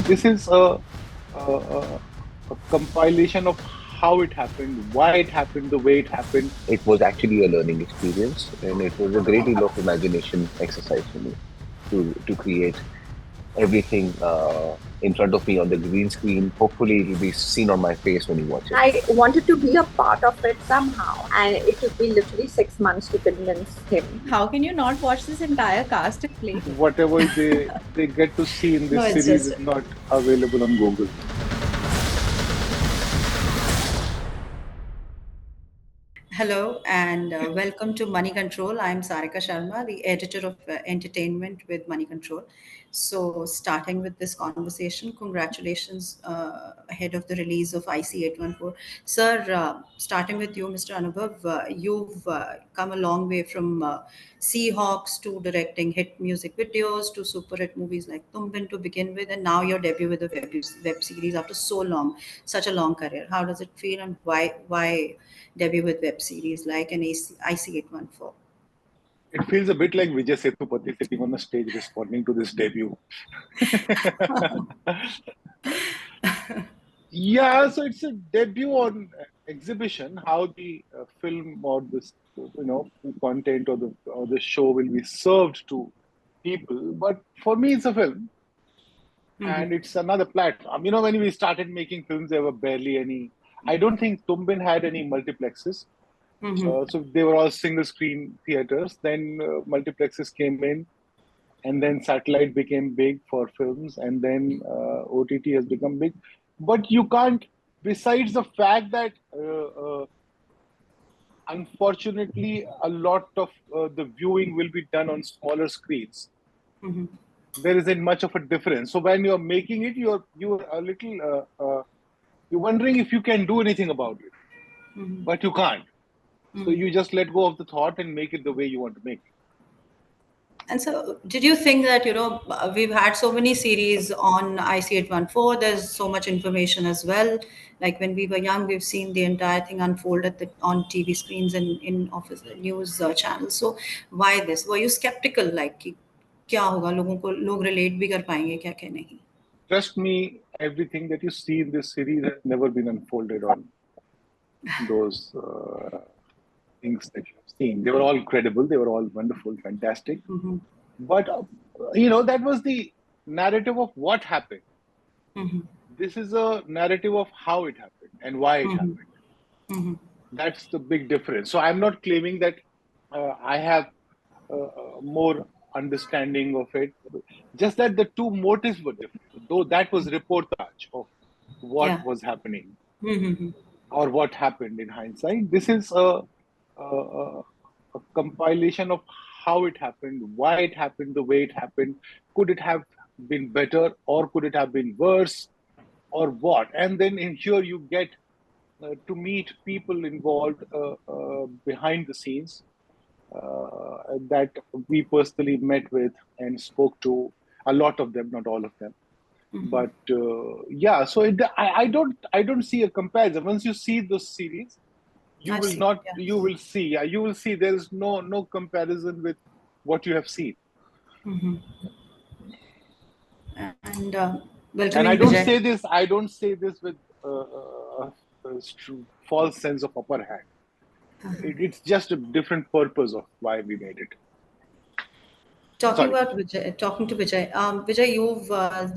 This is a, a compilation of how it happened, why it happened, the way it happened. It was actually a learning experience, and it was a great deal of imagination exercise for me to create everything in front of me on the green screen. Hopefully, it will be seen on my face when you watch it. I wanted to be a part of it somehow, and it took me literally 6 months to convince him. How can you not watch this entire cast and play? Whatever they get to see in No, this it's series just is not available on Google. hello and welcome to Money Control. I'm Sarika Sharma, the editor of entertainment with Money Control. So, starting with this conversation, congratulations ahead of the release of IC 814. Sir, starting with you, Mr. Anubhav, you've come a long way from Seahawks to directing hit music videos to super hit movies like Tumbin to begin with, and now your debut with a web series after so long, such a long career. How does it feel, and why debut with web series like an IC 814? It feels a bit like Vijay Sethupathi sitting on the stage responding to this debut. Yeah, so it's a debut on exhibition. How the film or this, content or the show will be served to people. But for me, it's a film, Mm-hmm. and it's another platform. When we started making films, there were barely any. I don't think Tumbin had any multiplexes. Mm-hmm. So they were all single screen theaters. Then multiplexes came in, and then satellite became big for films, and then OTT has become big. But you can't, besides the fact that unfortunately a lot of the viewing will be done on smaller screens. Mm-hmm. There isn't much of a difference. So when you're making it, you're a little you're wondering if you can do anything about it, Mm-hmm. but you can't. So Mm-hmm. you just let go of the thought and make it the way you want to make it. And so, did you think that, we've had so many series on IC 814, there's so much information as well. Like when we were young, we've seen the entire thing unfold on TV screens and in office news channels. So, why this? Were you skeptical, like, कि क्या होगा लोगों को लोग relate भी कर पाएंगे क्या क्या नहीं? Trust me, everything that you see in this series has never been unfolded on those things that you've seen. They were all credible, they were all wonderful, fantastic. Mm-hmm. But, that was the narrative of what happened. Mm-hmm. This is a narrative of how it happened and why it Mm-hmm. happened. Mm-hmm. That's the big difference. So I'm not claiming that I have more understanding of it, just that the two motives were different, though that was reportage of what Yeah. was happening Mm-hmm. or what happened in hindsight. This is a, a compilation of how it happened, why it happened, the way it happened. Could it have been better, or could it have been worse, or what? And then in here you get to meet people involved behind the scenes that we personally met with and spoke to. A lot of them, not all of them. But yeah, so I don't see a comparison. Once you see those series, you I've will seen, not yeah. you will see, yeah, you will see there is no comparison with what you have seen. And And welcoming I don't Vijay. say this I don't say this with false sense of upper hand. It's just a different purpose of why we made it. Talking Sorry. about Vijay, talking to Vijay, Vijay, you've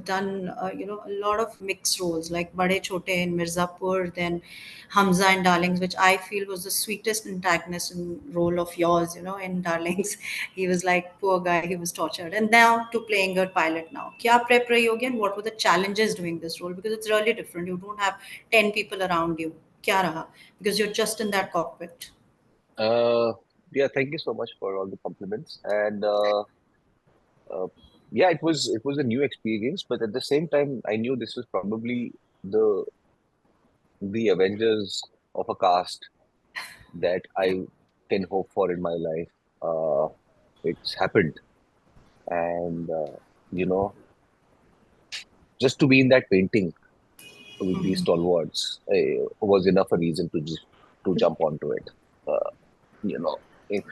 done a lot of mixed roles like Bade Chote in Mirzapur, then Hamza in Darlings, which I feel was the sweetest antagonist in role of yours. In Darlings, he was like poor guy, he was tortured, and now to playing a pilot now. Kya prep rahi hogi and what were the challenges doing this role? Because it's really different. You don't have 10 people around you. Kya raha? Because you're just in that cockpit. Uh, yeah, thank you so much for all the compliments. And uh, yeah, it was a new experience, but at the same time, I knew this was probably the the Avengers of a cast that Yeah. I can hope for in my life. It's happened, and you know, just to be in that painting with these stalwarts was enough a reason to just to jump onto it. Uh, if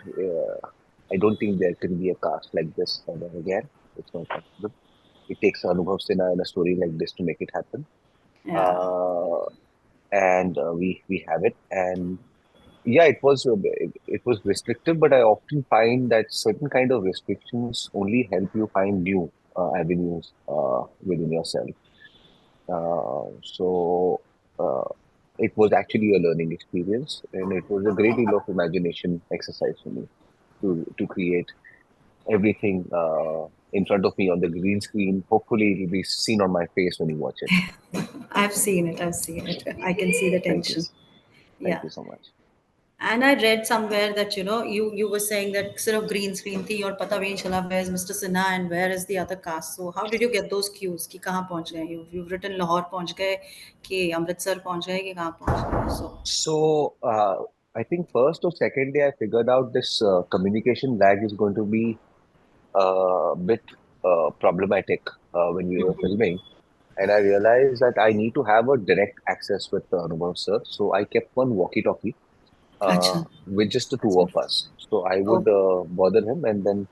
I don't think there can be a cast like this ever again. It's not possible. it takes Anubhav Sinha in a story like this to make it happen. Yeah. And we have it. And yeah, it was restrictive, but I often find that certain kind of restrictions only help you find new avenues within yourself. So uh, it was actually a learning experience, and it was a great deal of imagination exercise for me to create everything in front of me on the green screen. Hopefully, it will be seen on my face when you watch it. I've seen it. I've seen it. I can see the Thank you. tension. Thank Yeah. you so much. And I read somewhere that you were saying that sort of green screen thi और पता भी नहीं चला where is Mr. Sinha and where is the other cast. So how did you get those cues कि कहाँ पहुँच गए? You've written Lahore पहुँच गए कि अमृतसर पहुँच गए कि कहाँ पहुँच गए? So So, I think first or second day, I figured out this communication lag is going to be a bit problematic when we were filming. And I realized that I need to have a direct access with Anubhav sir. So I kept one walkie-talkie अच्छा. with just the two अच्छा. of us. So I would Oh. bother him, and then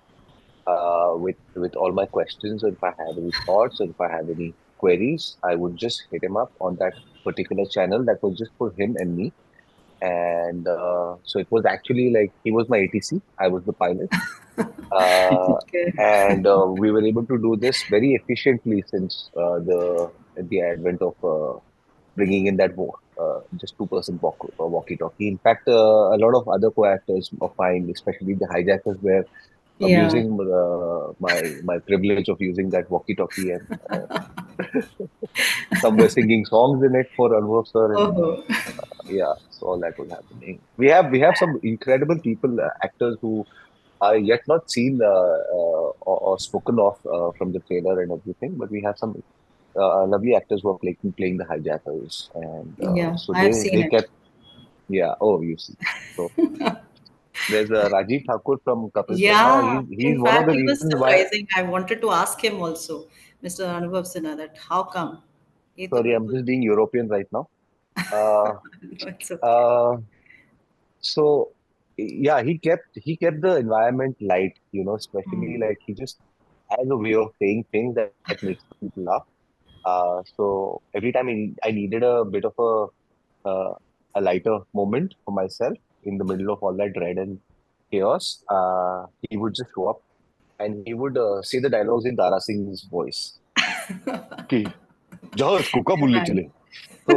with all my questions, or if I have any thoughts, or if I have any queries, I would just hit him up on that particular channel that was just for him and me. And so it was actually like he was my ATC, I was the pilot. Uh, Okay. and we were able to do this very efficiently since the advent of bringing in that just two-person walkie-talkie. In fact, a lot of other co-actors of mine, especially the hijackers, were Yeah. abusing my privilege of using that walkie-talkie, and some were singing songs in it for Anubhav sir, and Oh. yeah, so all that was happening. We have some incredible people, actors who are yet not seen or spoken of from the trailer and everything, but we have some lovely actors who are playing the hijackers, and Yeah. so I've they seen it. kept, yeah. Oh, you see. So there's Rajiv Thakur from Kapil Sharma. Yeah, He's in one of fact, the he was reasons why. surprising. I wanted to ask him also, Mr. Anubhav Sinha, that how come? ये तो Sorry, I'm बिल्कुल just being European right now. Uh, no, it's okay. uh, so yeah, he kept the environment light, especially like he just has a way of saying things that makes people laugh. So every time I needed a bit of a lighter moment for myself in the middle of all that dread and chaos, he would just show up and he would say the dialogues in Tara Singh's voice. कि जाओ इसको कब Bulleh Right. चले तो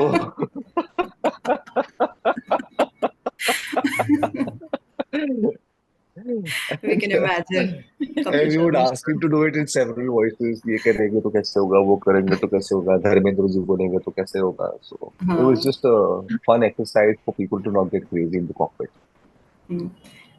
We can imagine and Kapil we would Sharma ask him show. to do it in several voices. ये करेंगे तो कैसे होगा, वो करेंगे तो कैसे होगा, धर्मेंद्र जी बोलेंगे तो कैसे होगा. So it was हाँ. just a fun exercise for people to not get crazy in the cockpit. Hmm.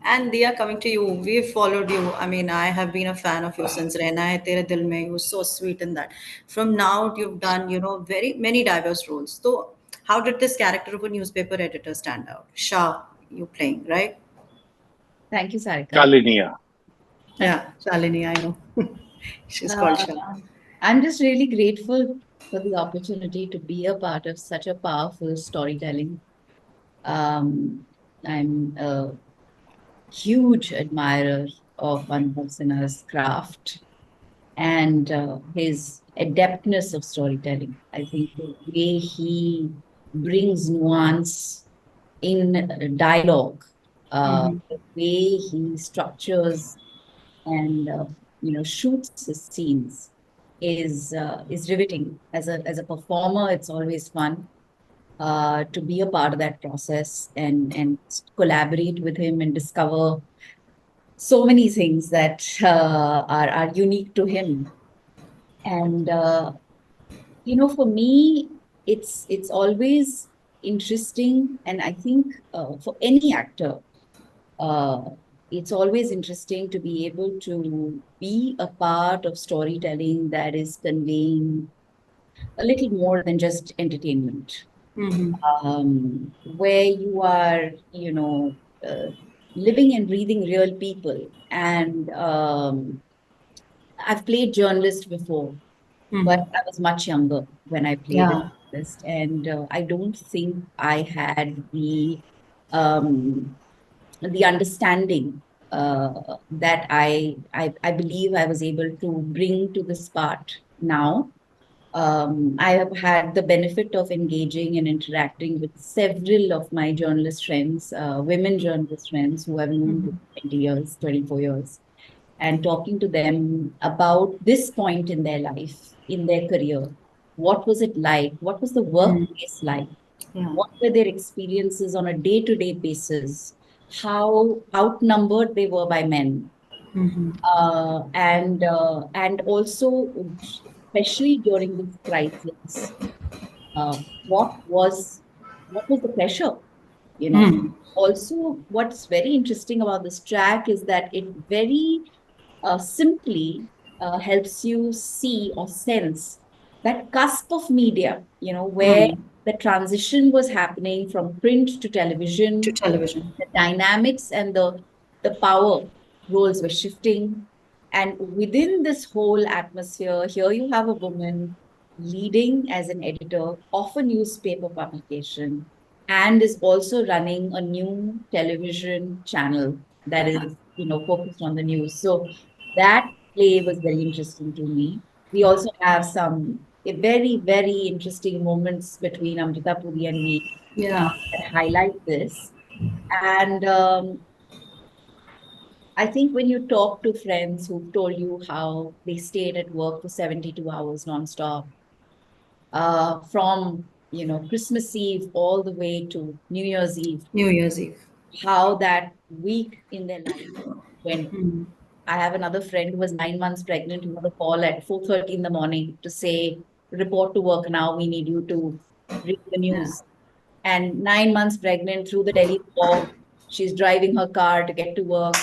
And they are coming to you. We've followed you. I mean, I have been a fan of you since Rehna Hai Tere Dil Mein. You were so sweet in that. From now, you've done, very many diverse roles. So, how did this character of a newspaper editor stand out? Shah, you playing, right? Thank you, Sarika. Kaliniya. Yeah, Shalini, I know. She's called Uh, Shah. I'm just really grateful for the opportunity to be a part of such a powerful storytelling. I'm a huge admirer of Anubhav Sinha's craft and his adeptness of storytelling. I think the way he brings nuance in dialogue, Mm-hmm. the way he structures and shoots his scenes is riveting. As a performer, it's always fun to be a part of that process and collaborate with him and discover so many things that are unique to him. And for me, it's always interesting, and I think for any actor, uh, it's always interesting to be able to be a part of storytelling that is conveying a little more than just entertainment, Mm-hmm. where you are, living and breathing real people. And I've played journalist before, but Mm-hmm. I was much younger when I played a Yeah. journalist, and I don't think I had the understanding that I believe I was able to bring to this part now. I have had the benefit of engaging and interacting with several of my journalist friends, women journalist friends who I've known for 20 years, 24 years, and talking to them about this point in their life, in their career. What was it like? What was the workplace like? Yeah. What were their experiences on a day-to-day basis? How outnumbered they were by men, and also, especially during this crisis, uh, what was what was the pressure? You know. Also, what's very interesting about this track is that it very simply helps you see or sense that cusp of media, where the transition was happening from print to To television, television. the dynamics and the power roles were shifting. And within this whole atmosphere, here you have a woman leading as an editor of a newspaper publication and is also running a new television channel that is, focused on the news. So that play was very interesting to me. We also have some very, very interesting moments between Amrita Puri and me Yeah. that highlight this. And I think when you talk to friends who've told you how they stayed at work for 72 hours nonstop, from Christmas Eve all the way to New Year's Eve, New Year's Eve. how that week in their life went. I have another friend who was 9 months pregnant who had a call at 4:30 in the morning to say, report to work now, we need you to read the Yeah. news. And 9 months pregnant through the Delhi fog, she's driving her car to get to work.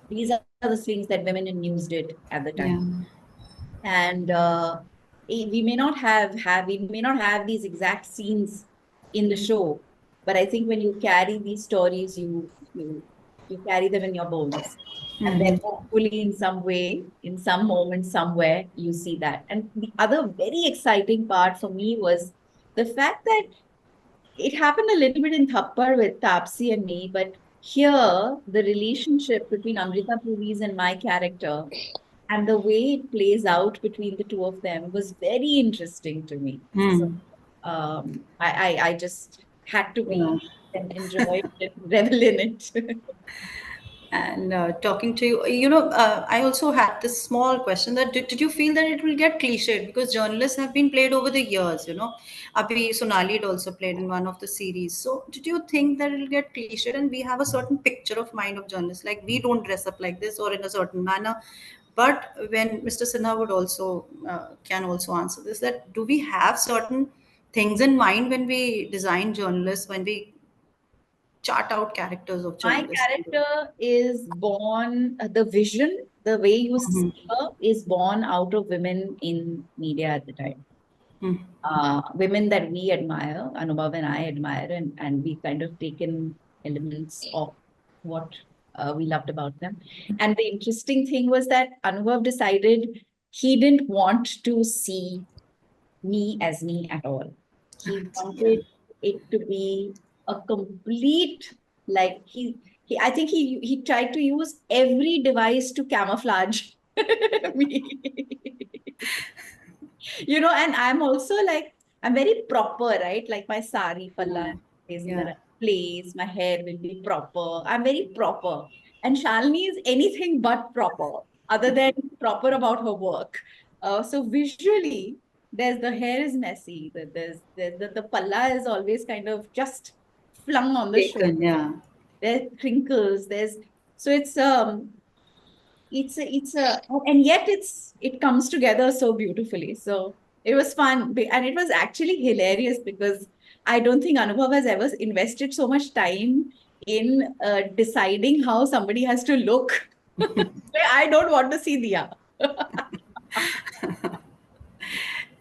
These are the things that women in news did at the Yeah. time. And we may not have these exact scenes in the show, but I think when you carry these stories, you carry them in your bones. And then hopefully in some way, in some moment, somewhere, you see that. And the other very exciting part for me was the fact that it happened a little bit in Thappar with Tapsi and me, but here the relationship between Amrita Puri's and my character and the way it plays out between the two of them was very interesting to me. So I just had to Yeah. be and enjoy it, revel in it. And talking to you, I also had this small question that did you feel that it will get cliched because journalists have been played over the years, Abhi Sonali had also played in one of the series. So did you think that it'll get cliched and we have a certain picture of mind of journalists, like we don't dress up like this or in a certain manner? But when Mr. Sinha would also can also answer this, that do we have certain things in mind when we design journalists, when we chart out characters of My journalists? character is born, the vision, the way you see her is born out of women in media at the time. Women that we admire, Anubhav and I admire, and we kind of taken elements of what we loved about them. And the interesting thing was that Anubhav decided he didn't want to see me as me at all. He wanted it to be a complete, like I think he tried to use every device to camouflage me. And I'm also like, I'm very proper, right? Like my sari palla is in the right place, my hair will be proper. I'm very proper. And Shalini is anything but proper, other than proper about her work. So visually, the hair is messy. The palla is always kind of just flung on the shoulder. Taken, yeah. There's crinkles. So it's a and yet it comes together so beautifully. So it was fun, and it was actually hilarious because I don't think Anubhav has ever invested so much time in deciding how somebody has to look. I don't want to see Diya.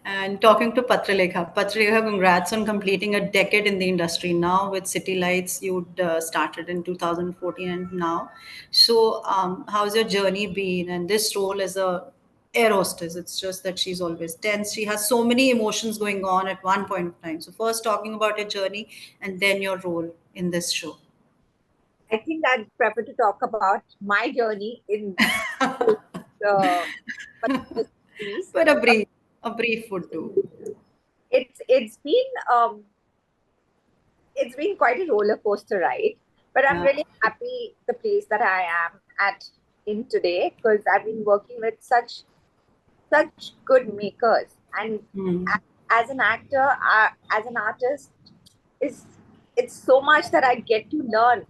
And talking to Patralekha. Patralekha, congrats on completing a decade in the industry now with City Lights. You started in 2014 and now. So, how's your journey been? And this role as a air hostess, it's just that she's always tense. She has so many emotions going on at one point of time. So, first talking about your journey and then your role in this show. I think I'd prefer to talk about my journey in but series. But a brief would do. It's been quite a roller coaster ride, but I'm Yeah. really happy the place that I am at in today, because I've been working with such good makers, and Hmm. as an actor, as an artist, it's so much that I get to learn.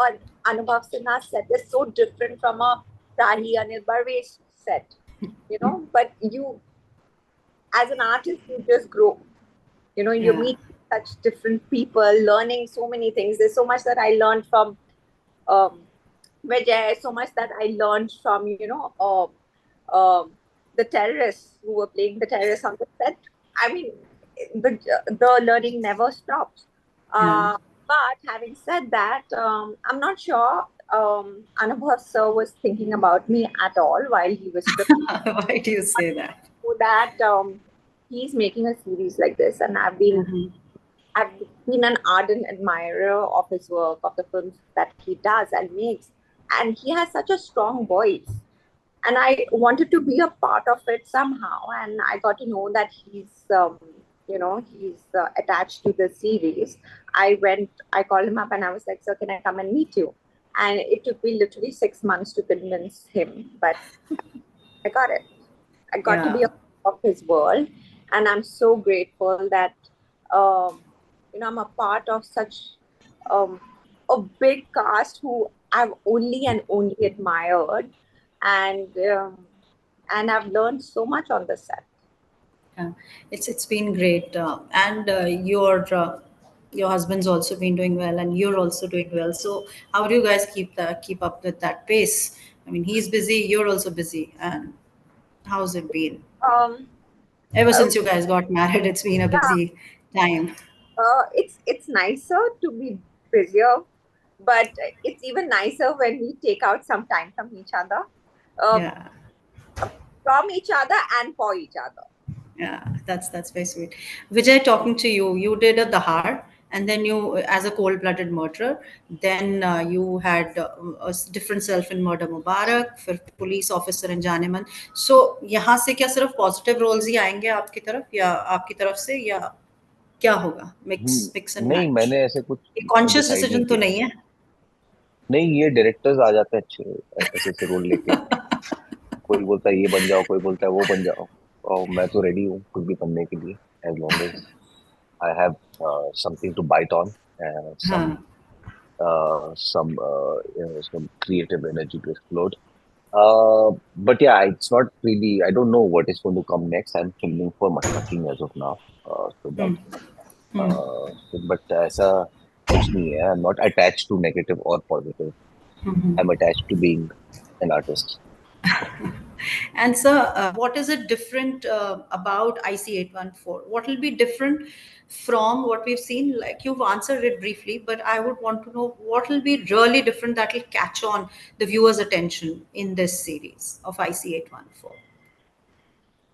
On Anubhav Sinha's set is so different from a Rahi Anil Barve's set. But you, as an artist, you just grow. You Yeah. meet such different people, learning so many things. There's so much that I learned from Vijay, so much that I learned from the terrorists who were playing the terrorists on the set. I mean, the learning never stops. Yeah. But having said that, I'm not sure Anubhav sir was thinking about me at all while he was scripting. Why do you say that? So that he's making a series like this, and I've been an ardent admirer of his work, of the films that he does and makes, and he has such a strong voice. And I wanted to be a part of it somehow, and I got to know that he's attached to the series. I called him up, and I was like, "Sir, can I come and meet you?" And it took me literally 6 months to convince him, but I got it. I got to be a part of his world, and I'm so grateful that I'm a part of such a big cast who I've only and only admired, and I've learned so much on the set. Yeah. It's been great, and your husband's also been doing well, and you're also doing well. So how do you guys keep up with that pace? I mean, he's busy, you're also busy, and how's it been? Um, Ever uh, since you guys got married, it's been a yeah, busy time. it's nicer to be busier, but it's even nicer when we take out some time from each other, uh, Yeah. from each other and for each other. Yeah, that's very sweet. Vijay, talking to you, you did a Dahar, and then you, as a cold-blooded murderer, then you had different self in Murder Mubarak, फिर police officer in Janeman. So यहाँ से क्या सिर्फ positive roles ही आएंगे आपकी तरफ या आपकी तरफ से या क्या होगा? Mix and नहीं, match. मैंने ऐसे कुछ ये conscious डिसाइड नहीं decision तो किया। नहीं है? नहीं, ये डायरेक्टर्स आ जाते हैं अच्छे ऐसे ऐसे रोल लेके। कोई बोलता है ये बन जाओ, कोई बोलता है वो बन जाओ, और मैं तो रेडी हूँ कुछ भी बनने के लिए, as long as I have something to bite on, हाँ. some creative energy to explode. But yeah, it's not really. I don't know what is going to come next. I'm filming for Mashhaki as of now. So that. But ऐसा कुछ नहीं है. I'm not attached to negative or positive. I'm attached to being an artist. And sir, what is it different about IC814? What will be different from what we've seen? Like you've answered it briefly, but I would want to know what will be really different that will catch on the viewer's attention in this series of IC814.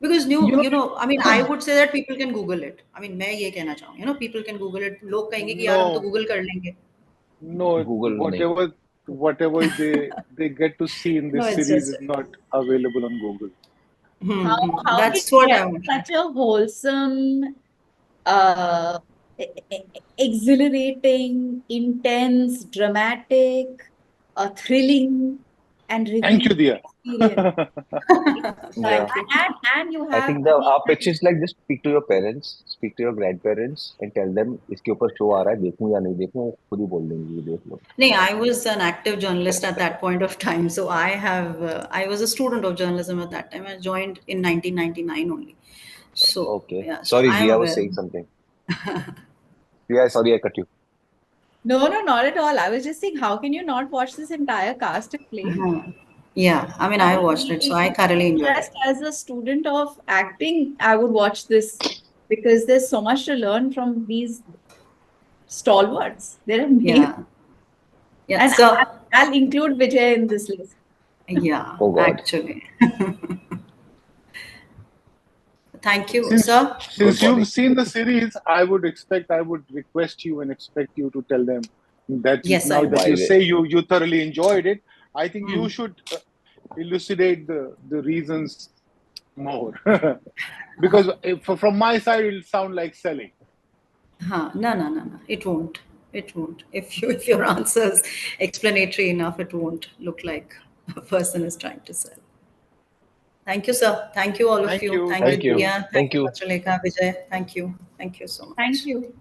Because I mean, I would say that people can Google it. I mean, मैं ये कहना चाहूँ, people can Google it. लोग कहेंगे कि यार हम तो No, Google कर लेंगे. no, Google नहीं. whatever they get to see in No, this it's series just is not available on Google. How can that's you what I get want. such a wholesome, uh, exhilarating, intense, dramatic, thrilling, and Thank you, revealing Dia. experience? Yeah. And you I have, think I our mean, pitch is like just speak to your parents, speak to your grandparents, and tell them इसके ऊपर show आ रहा है, देखूं या नहीं देखूं, खुद ही बोल देंगे ये देख लो. No, I was an active journalist at that point of time. So I was a student of journalism at that time. I joined in 1999 only. So, Okay. yeah, so Sorry, I am Dia was aware. saying something. Yeah, sorry, I cut you. no, not at all. I was just saying, how can you not watch this entire cast and play? Yeah, I mean, I watched it, so I thoroughly enjoyed Just it. as a student of acting, I would watch this because there's so much to learn from these stalwarts. They're amazing. Yeah. Yeah, And so, I'll include Vijay in this list. yeah, Oh God. actually. Thank you, Since sir. since Good body. you've seen the series, I would request you and expect you to tell them that Yes, now I that Why you they- say you thoroughly enjoyed it, I think you should elucidate the reasons more. Because from my side, it'll sound like selling. No. It won't. It won't. If your answer is explanatory enough, it won't look like a person is trying to sell. Thank you, sir. Thank you, all of Thank you. you. Thank Thank you, you. Priya. Thank Thank you, you. Pachaleka, Vijay. Thank you. Thank you so much. Thank you.